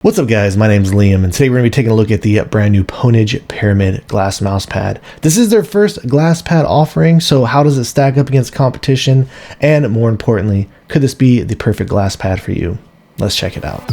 What's up guys, my name's Liam and today we're going to be taking a look at the brand new Pwnage Pyramid glass mouse pad. This is their first glass pad offering, so how does it stack up against competition? And more importantly, could this be the perfect glass pad for you? Let's check it out.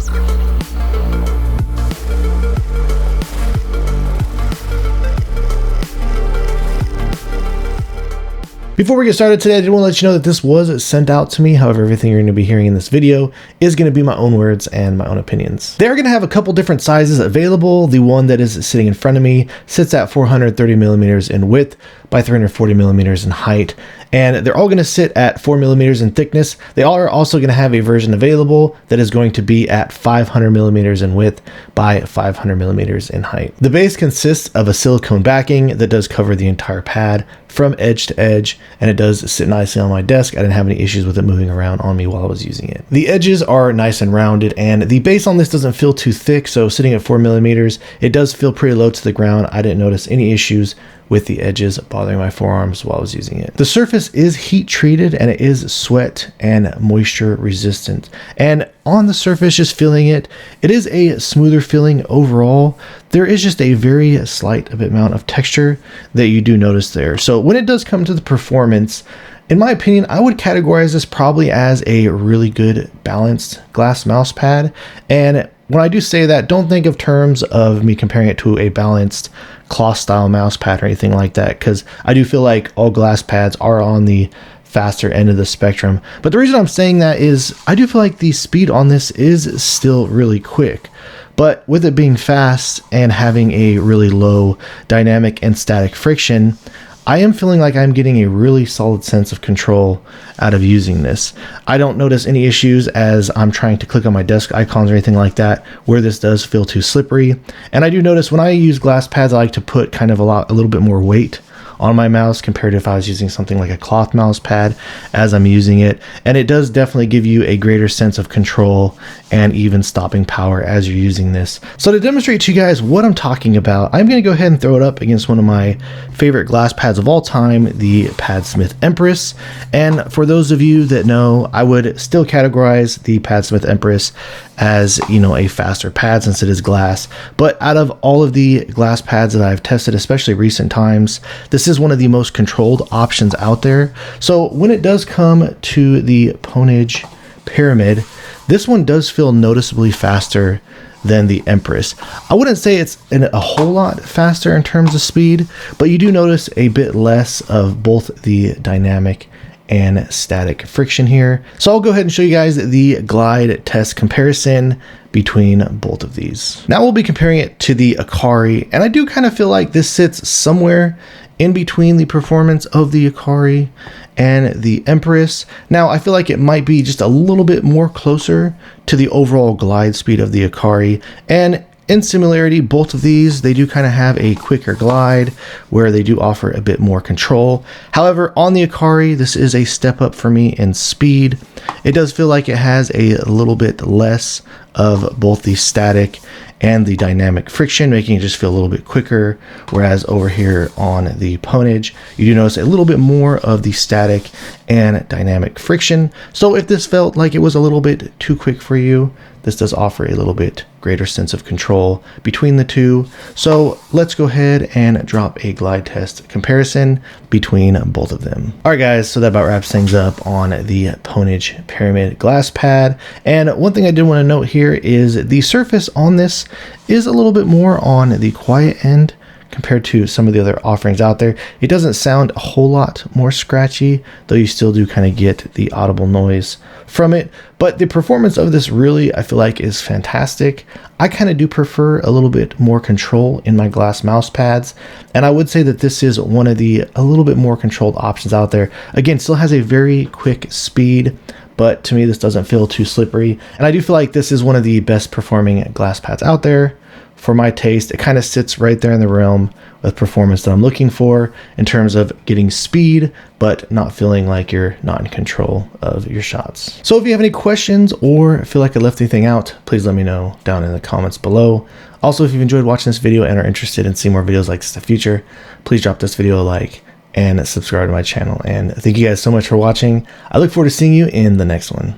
Before we get started today, I did want to let you know that this was sent out to me. However, everything you're going to be hearing in this video is going to be my own words and my own opinions. They're going to have a couple different sizes available. The one that is sitting in front of me sits at 430 millimeters in width by 340 millimeters in height. And they're all going to sit at 4 millimeters in thickness. They are also going to have a version available that is going to be at 500 millimeters in width by 500 millimeters in height. The base consists of a silicone backing that does cover the entire pad from edge to edge, and it does sit nicely on my desk. I didn't have any issues with it moving around on me while I was using it. The edges are nice and rounded, and the base on this doesn't feel too thick, so sitting at 4 millimeters, it does feel pretty low to the ground. I didn't notice any issues with the edges bothering my forearms while I was using it. The surface is heat treated and it is sweat and moisture resistant. And on the surface, just feeling it, it is a smoother feeling overall. There is just a very slight amount of texture that you do notice there. So when it does come to the performance, in my opinion, I would categorize this probably as a really good balanced glass mouse pad. And when I do say that, don't think of terms of me comparing it to a balanced cloth style mouse pad or anything like that, because I do feel like all glass pads are on the faster end of the spectrum. But the reason I'm saying that is I do feel like the speed on this is still really quick. But with it being fast and having a really low dynamic and static friction, I am feeling like I'm getting a really solid sense of control out of using this. I don't notice any issues as I'm trying to click on my desk icons or anything like that where this does feel too slippery. And I do notice when I use glass pads, I like to put kind of a little bit more weight on my mouse compared to if I was using something like a cloth mouse pad as I'm using it. And it does definitely give you a greater sense of control and even stopping power as you're using this. So to demonstrate to you guys what I'm talking about, I'm going to go ahead and throw it up against one of my favorite glass pads of all time, the Padsmith Empress. And for those of you that know, I would still categorize the Padsmith Empress as, you know, a faster pad since it is glass. But out of all of the glass pads that I've tested, especially recent times, this is one of the most controlled options out there. So when it does come to the Pwnage Pyramid, this one does feel noticeably faster than the Empress. I wouldn't say it's a whole lot faster in terms of speed, but you do notice a bit less of both the dynamic and static friction here. So I'll go ahead and show you guys the glide test comparison between both of these. Now we'll be comparing it to the Akari, and I do kind of feel like this sits somewhere in between the performance of the Akari and the Empress. Now I feel like it might be just a little bit more closer to the overall glide speed of the Akari, and in similarity, both of these, they do kind of have a quicker glide where they do offer a bit more control. However, on the Akari, this is a step up for me in speed. It does feel like it has a little bit less of both the static and the dynamic friction, making it just feel a little bit quicker. Whereas over here on the Pwnage, you do notice a little bit more of the static and dynamic friction. So if this felt like it was a little bit too quick for you, this does offer a little bit greater sense of control between the two. So let's go ahead and drop a glide test comparison between both of them. All right guys, so that about wraps things up on the Pwnage Pyramid glass pad. And one thing I did want to note here is the surface on this is a little bit more on the quiet end compared to some of the other offerings out there. It doesn't sound a whole lot more scratchy, though you still do kind of get the audible noise from it. But the performance of this really, I feel like, is fantastic. I kind of do prefer a little bit more control in my glass mouse pads, and I would say that this is one of the a little bit more controlled options out there. Again, still has a very quick speed, but to me this doesn't feel too slippery, and I do feel like this is one of the best performing glass pads out there. For my taste, it kind of sits right there in the realm with performance that I'm looking for in terms of getting speed, but not feeling like you're not in control of your shots. So if you have any questions or feel like I left anything out, please let me know down in the comments below. Also, if you've enjoyed watching this video and are interested in seeing more videos like this in the future, please drop this video a like and subscribe to my channel. And thank you guys so much for watching. I look forward to seeing you in the next one.